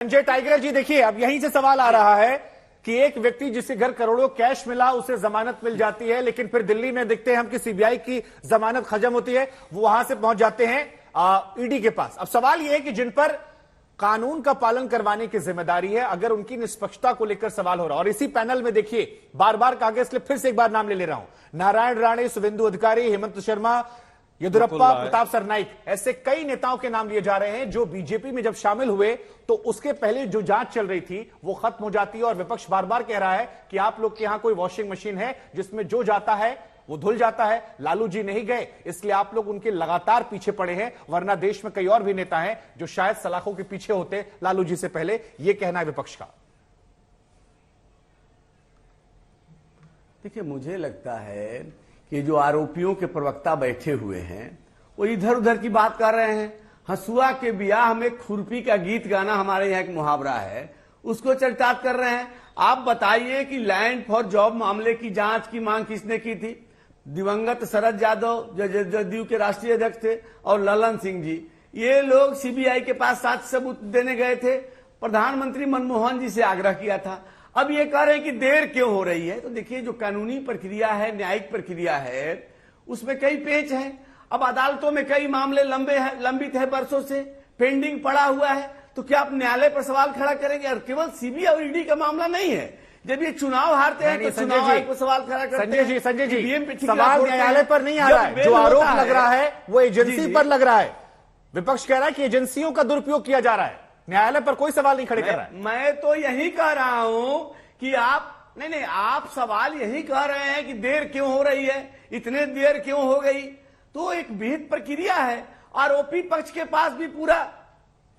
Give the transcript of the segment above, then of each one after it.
Sanjay tiger जी, देखिए अब यहीं से सवाल आ रहा है कि एक व्यक्ति जिसके घर करोड़ों कैश मिला उसे जमानत मिल जाती है, लेकिन फिर दिल्ली में देखते हैं हम कि सीबीआई की जमानत खत्म होती है, वो वहां से पहुंच जाते हैं ईडी के पास। अब सवाल यह है कि जिन पर कानून का पालन करवाने की जिम्मेदारी है, अगर उनकी निष्पक्षता को लेकर सवाल हो रहा है। और इसी पैनल में देखिए बार बार कहा गया, इसलिए फिर से एक बार नाम ले रहा हूं, नारायण राणे, शुभेंदु अधिकारी, हेमंत शर्मा, येदियुरप्पा, प्रताप सरनाइक, ऐसे कई नेताओं के नाम लिए जा रहे हैं जो बीजेपी में जब शामिल हुए तो उसके पहले जो जांच चल रही थी वो खत्म हो जाती है। और विपक्ष बार बार कह रहा है कि आप लोग के यहां कोई वॉशिंग मशीन है जिसमें जो जाता है वो धुल जाता है। लालू जी नहीं गए, इसलिए आप लोग उनके लगातार पीछे पड़े हैं, वरना देश में कई और भी नेता हैं जो शायद सलाखों के पीछे होते लालू जी से पहले। यह कहना है विपक्ष का। देखिए, मुझे लगता है कि जो आरोपियों के प्रवक्ता बैठे हुए हैं वो इधर उधर की बात कर रहे हैं। हंसुआ के ब्याह में खुरपी का गीत गाना हमारे यहाँ एक मुहावरा है, उसको चरितार्थ कर रहे हैं। आप बताइए कि लैंड फॉर जॉब मामले की जांच की मांग किसने की थी? दिवंगत शरद यादव जो जदयू के राष्ट्रीय अध्यक्ष थे और ललन सिंह जी, ये लोग सीबीआई के पास साक्ष्य सबूत देने गए थे। प्रधानमंत्री मनमोहन जी से आग्रह किया था। अब ये कह रहे हैं कि देर क्यों हो रही है? तो देखिए, जो कानूनी प्रक्रिया है, न्यायिक प्रक्रिया है, उसमें कई पेच हैं। अब अदालतों में कई मामले लंबित है, वर्षों से पेंडिंग पड़ा हुआ है। तो क्या आप न्यायालय पर सवाल खड़ा करेंगे? और केवल सीबीआई और ईडी का मामला नहीं है। जब ये चुनाव हारते हैं तो चुनाव आयोग पर सवाल खड़ा करते हैं। संजय जी, सवाल न्यायालय पर नहीं आ रहा है, जो आरोप लग रहा है वो एजेंसी पर लग रहा है। विपक्ष कह रहा है कि एजेंसियों का दुरुपयोग किया जा रहा है, न्यायालय पर कोई सवाल नहीं खड़े कर रहा है। मैं तो यही कह रहा हूं कि आप नहीं, आप सवाल यही कह रहे हैं कि देर क्यों हो रही है, इतने देर क्यों हो गई। तो एक विहित प्रक्रिया है, आरोपी पक्ष के पास भी पूरा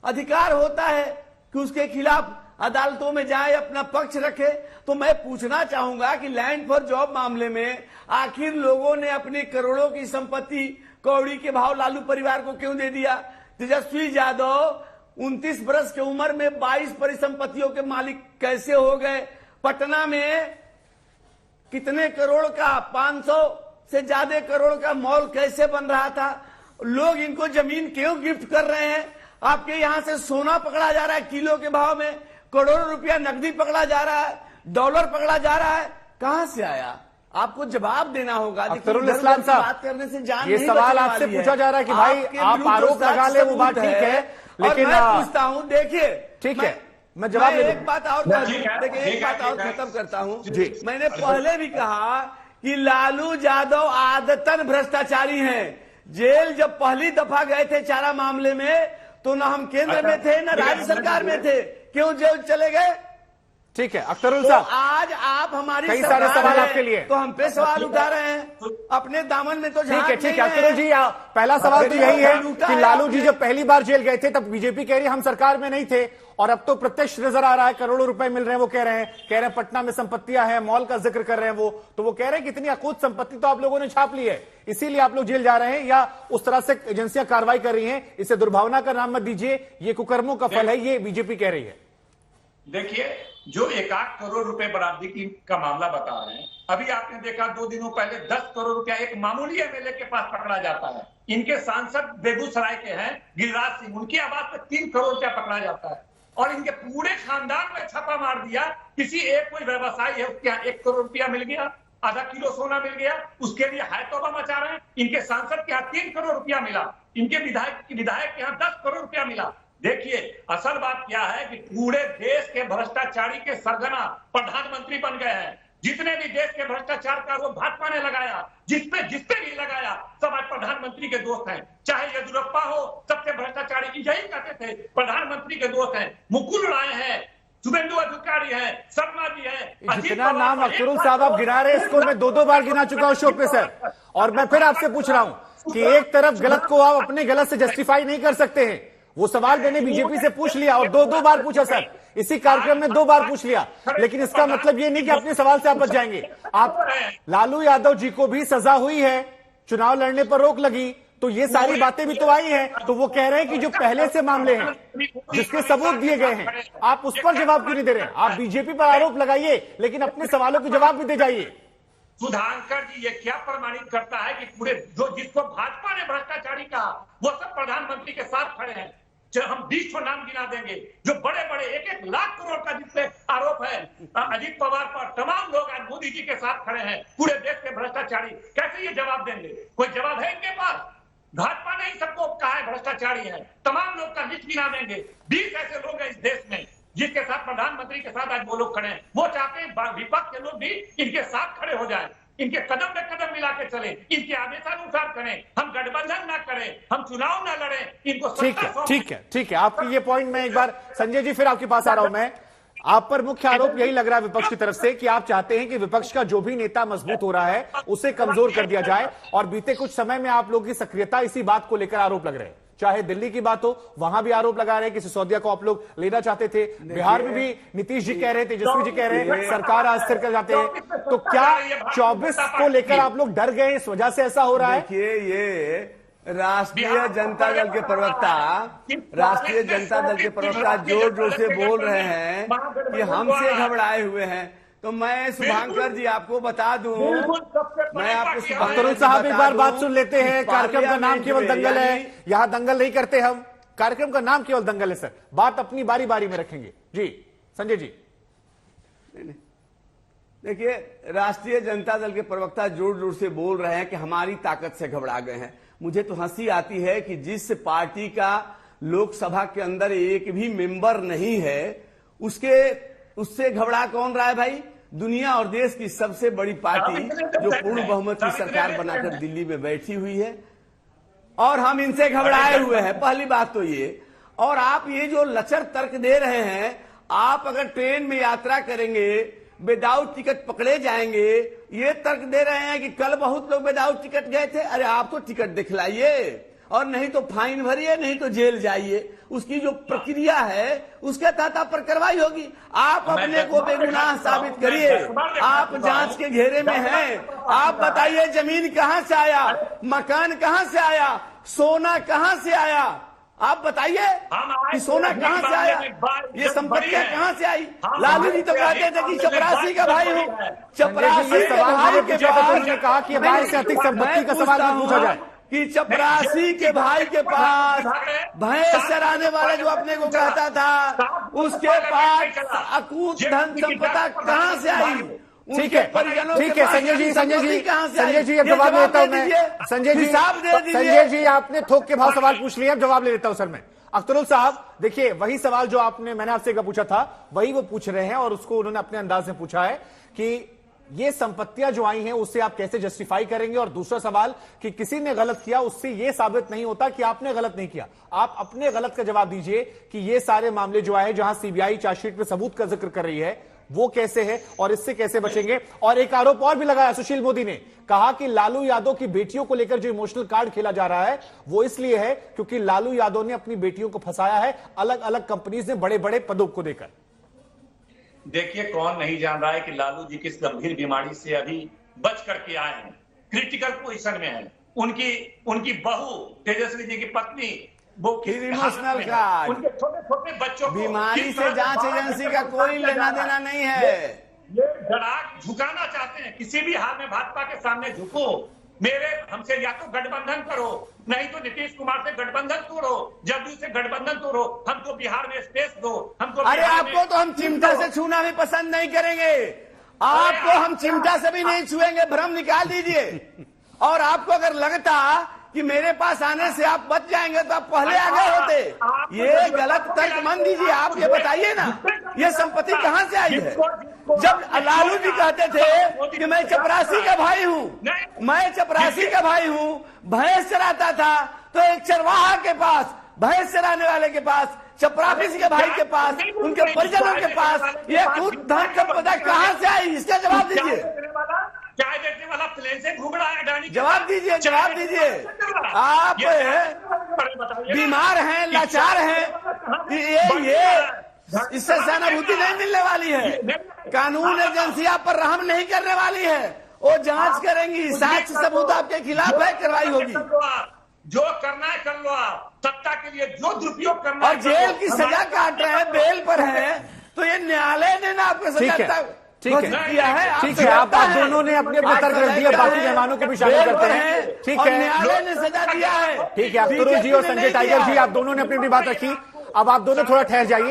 अधिकार होता है कि उसके खिलाफ अदालतों में जाए, अपना पक्ष रखे। तो मैं पूछना चाहूंगा कि लैंड फॉर जॉब मामले में आखिर लोगों ने अपनी करोड़ों की संपत्ति कौड़ी के भाव लालू परिवार को क्यों दे दिया? तेजस्वी यादव 29 वर्ष की उम्र में 22 परिसंपत्तियों के मालिक कैसे हो गए? पटना में कितने करोड़ का, 500 से ज्यादा करोड़ का मॉल कैसे बन रहा था? लोग इनको जमीन क्यों गिफ्ट कर रहे हैं? आपके यहां से सोना पकड़ा जा रहा है किलो के भाव में, करोड़ों रुपया नकदी पकड़ा जा रहा है, डॉलर पकड़ा जा रहा है। कहां से आया? आपको जवाब देना होगा। अख्तरुल इस्लाम साहब, बात करने से जान ये नहीं सवाल आपसे पूछा जा रहा है कि भाई आप आरोप लगा ले, वो बात ठीक है, लेकिन मैं पूछता हूं, देखिए ठीक है, मैं जवाब दे दूं। एक बात और देखिए, एक बात और खत्म करता हूं जी। मैंने पहले भी कहा कि लालू यादव आदतन भ्रष्टाचारी हैं। जेल जब पहली दफा गए थे चारा मामले में तो न हम केंद्र में थे न राज्य सरकार में थे, क्यों जेल चले गए? ठीक है अख्तरुल साहब, आज आप हमारी कई सारे सवाल आपके लिए, तो हम पे सवाल उठा रहे हैं। अपने दामन में तो ठीक है अख्तरुल जी, पहला सवाल तो यही है कि लालू जी जब पहली बार जेल गए थे तब बीजेपी कह रही है हम सरकार में नहीं थे, और अब तो प्रत्यक्ष नजर आ रहा है करोड़ों रुपए मिल रहे हैं। वो कह रहे हैं पटना में संपत्तियां हैं, मॉल का जिक्र कर रहे हैं। वो कह रहे हैं कि इतनी अकूत संपत्ति तो आप लोगों ने छाप ली है, इसीलिए आप लोग जेल जा रहे हैं, या उस तरह से एजेंसियां कार्रवाई कर रही हैं। इसे दुर्भावना का नाम मत दीजिए, ये कुकर्मों का फल है, ये बीजेपी कह रही है। देखिए, जो 1 करोड़ रुपए बरामदगी का मामला बता रहे हैं, अभी आपने देखा 2 दिनों पहले 10 करोड़ रुपया एक मामूली एमएलए के पास पकड़ा जाता है। इनके सांसद बेगूसराय के हैं गिरिराज सिंह, उनकी आवाज पे 3 करोड़ रुपया पकड़ा जाता है, और इनके पूरे खानदान में छापा मार दिया। किसी एक कोई व्यवसायी है, उसके यहाँ 1 करोड़ रुपया मिल गया, आधा किलो सोना मिल गया, उसके लिए हाय तौबा मचा रहे हैं। इनके सांसद के यहाँ 3 करोड़ रुपया मिला, इनके विधायक के यहाँ 10 करोड़ रुपया मिला। देखिए, असल बात क्या है कि पूरे देश के भ्रष्टाचारी के सरगना प्रधानमंत्री बन गए हैं। जितने भी देश के भ्रष्टाचार का आरोप भाजपा ने लगाया, जिसपे भी लगाया, सब आज प्रधानमंत्री के दोस्त हैं। चाहे येदियुरप्पा हो, सबसे भ्रष्टाचारी की यही कहते थे प्रधानमंत्री के दोस्त हैं। मुकुल राय हैं, शुभेंदु अधिकारी हैं, शर्मा जी हैं। जितना नाम अख्तरुल साहब आप गिना रहे हैं, इसको मैं 2-2 बार गिना चुका हूं शो पे सर, और मैं फिर आपसे पूछ रहा हूं कि एक तरफ गलत को आप अपने गलत से जस्टिफाई नहीं कर सकते हैं। वो सवाल मैंने बीजेपी से पूछ लिया और 2-2 बार पूछा सर, इसी कार्यक्रम में 2 बार पूछ लिया, लेकिन इसका मतलब ये नहीं कि अपने सवाल से आप बच जाएंगे। आप लालू यादव जी को भी सजा हुई है, चुनाव लड़ने पर रोक लगी, तो ये सारी बातें भी तो आई हैं। तो वो कह रहे हैं कि जो पहले से मामले हैं, जिसके सबूत दिए गए हैं, आप उस पर जवाब क्यों नहीं दे रहे हैं? आप बीजेपी पर आरोप लगाइए, लेकिन अपने सवालों के जवाब भी दे जाइए। सुधाकर जी, ये क्या प्रमाणित करता है कि पूरे जिसको भाजपा ने भ्रष्टाचारी कहा, वो सब प्रधानमंत्री के साथ खड़े हैं। हम 20 नाम गिना देंगे जो बड़े बड़े 1-1 लाख करोड़ का जिससे आरोप है अजीत पवार पर। तमाम लोग आज मोदी जी के साथ खड़े हैं, पूरे देश के भ्रष्टाचारी। कैसे ये जवाब देंगे? कोई जवाब है इनके पास? भाजपा ने ही सबको कहा है भ्रष्टाचारी है। तमाम लोग का लिस्ट गिना देंगे। 20 ऐसे लोग हैं इस देश में जिसके साथ प्रधानमंत्री के साथ आज वो लोग खड़े हैं। वो चाहते हैं विपक्ष के लोग भी इनके साथ खड़े हो जाए, इनके कदम में कदम मिला के चले, इनके आदेशानुसार करें, हम गठबंधन ना करें, हम चुनाव ना लड़ें, इनको ठीक है आपकी ये पॉइंट। मैं एक बार संजय जी फिर आपके पास आ रहा हूं। मैं आप पर मुख्य आरोप यही लग रहा है विपक्ष की तरफ से कि आप चाहते हैं कि विपक्ष का जो भी नेता मजबूत हो रहा है उसे कमजोर कर दिया जाए, और बीते कुछ समय में आप लोगों की सक्रियता इसी बात को लेकर आरोप लग रहे हैं। चाहे दिल्ली की बात हो, वहां भी आरोप लगा रहे हैं कि सिसोदिया को आप लोग लेना चाहते थे। बिहार में भी नीतीश जी कह रहे, तेजस्वी जी कह रहे हैं सरकार अस्थिर कर जाते हैं। तो क्या 24 को लेकर आप लोग डर गए, इस वजह से ऐसा हो रहा है? देखिए, ये राष्ट्रीय जनता दल के प्रवक्ता जोर जोर से बोल रहे हैं कि हमसे घबराए हुए हैं। तो मैं शुभांकर जी आपको बता दूं, मैं आपको तरुण साहब एक बार बात सुन लेते हैं। कार्यक्रम का नाम केवल दंगल है, यहां दंगल नहीं करते हम। कार्यक्रम का नाम केवल दंगल है सर, बात अपनी बारी बारी में रखेंगे। जी संजय जी। देखिए, राष्ट्रीय जनता दल के प्रवक्ता जोर जोर से बोल रहे हैं कि हमारी ताकत से घबरा गए हैं। मुझे तो हंसी आती है कि जिस पार्टी का लोकसभा के अंदर एक भी मेंबर नहीं है उससे घबरा कौन रहा है भाई? दुनिया और देश की सबसे बड़ी पार्टी जो पूर्ण बहुमत की सरकार बनाकर दिल्ली में बैठी हुई है, और हम इनसे घबराए हुए हैं। पहली बात तो ये। और आप ये जो लचर तर्क दे रहे हैं, आप अगर ट्रेन में यात्रा करेंगे विदाउट टिकट पकड़े जाएंगे, ये तर्क दे रहे हैं कि कल बहुत लोग विदाउट टिकट गए थे। अरे आप तो टिकट दिखलाइए, और नहीं तो फाइन भरिए, नहीं तो जेल जाइए। उसकी जो प्रक्रिया है उसके तहत आप पर कार्रवाई होगी। आप अपने को बेगुनाह साबित करिए। आप जांच के घेरे में हैं। आप बताइए जमीन कहां से आया, मकान कहां से आया, सोना कहां से आया? आप बताइए कि सोना कहां से आया, ये संपत्तियां कहां से आई? लालू जी तो कहते थे कि चपरासी का भाई हूं। चपरासी के भाई के पास कहा कि भाई से अधिक संपत्ति का सवाल पूछा जाए कि चपरासी के भाई के पास भैंस चराने वाला जो अपने को कहता था, उसके पास अकूत धन संपदा कहां से आई? ठीक है संजय जी अब जवाब लेता हूं मैं। संजय जी आपने थोक के भाव सवाल पूछ लिया, अब जवाब ले लेता हूं सर मैं। अख्तरुल साहब देखिए, वही सवाल जो मैंने आपसे पूछा था वही वो पूछ रहे हैं, और उसको उन्होंने अपने अंदाज में पूछा है कि ये संपत्तियां जो आई हैं उससे आप कैसे जस्टिफाई करेंगे। और दूसरा सवाल कि किसी ने गलत किया उससे ये साबित नहीं होता कि आपने गलत नहीं किया। आप अपने गलत का जवाब दीजिए कि ये सारे मामले जो आए जहां सीबीआई चार्जशीट में सबूत का जिक्र कर रही है वो कैसे है और इससे कैसे बचेंगे। और एक आरोप और भी लगाया सुशील मोदी ने, कहा कि लालू यादव की बेटियों को लेकर जो इमोशनल कार्ड खेला जा रहा है वो इसलिए है क्योंकि लालू यादव ने अपनी बेटियों को फंसाया है अलग अलग कंपनीज ने बड़े बड़े पदों को देकर। देखिए, कौन नहीं जान रहा है कि लालू जी किस गंभीर बीमारी से अभी बच करके आए हैं, क्रिटिकल पोजीशन में है। उनकी बहू तेजस्वी जी की पत्नी वो इमोशनल कार्ड, उनके छोटे छोटे बच्चों को बीमारी से जांच एजेंसी का कोई लेना देना नहीं है। ये धड़ाक झुकाना चाहते हैं, किसी भी हाल में भाजपा के सामने झुको, हमसे या तो गठबंधन करो, नहीं तो नीतीश कुमार से गठबंधन तोड़ो, जदयू से गठबंधन तोड़ो, हमको बिहार में स्पेस दो, हमको। अरे आपको तो हम चिमटा से छूना भी पसंद नहीं करेंगे, आपको हम चिमटा से भी नहीं छुएंगे, भ्रम निकाल दीजिए। और आपको अगर लगता कि मेरे पास आने से आप बच जाएंगे तो आप पहले आ गए होते। ये गलत तर्क मान दीजिए। आप ये बताइए ना, ये संपत्ति कहां से आई है? जब लालू जी कहते थे कि मैं चपरासी का भाई हूं, मैं चपरासी का भाई हूं, भैंस चराता था, तो एक चरवाहा के पास, भैंस चराने वाले के पास, चपरासी के भाई के पास, उनके परिजनों के पास ये खुद धन संपदा कहां से आई? इसका जवाब दीजिए। चाय बेचने वाला प्लेन से घूम रहा है अडानी। जवाब दीजिए, जवाब दीजिए। आप बीमार हैं, लाचार हैं, ये इससे सहानुभूति नहीं मिलने वाली है। कानून एजेंसी आप पर रहम नहीं करने वाली है, वो जांच करेंगी, साक्ष्य सबूत आपके खिलाफ है, कार्रवाई होगी। जो करना है कर लो आप, सत्ता के लिए जो दुरुपयोग करना है। और जेल की सजा काट रहे हैं, बेल पर है, तो ये न्यायालय ने ना आपको सजा ठीक है, किया है। ठीक है, आप दोनों ने अपने अपने तर्क रख दिए, बाकी मेहमानों के भी शामिल करते हैं। ठीक और है, न्यायालय ने सजा दिया है। ठीक है, आप तुरुल जी और संजय टाइगर जी, आप दोनों ने अपनी अपनी बात रखी। अब आप दोनों थोड़ा ठहर जाइए।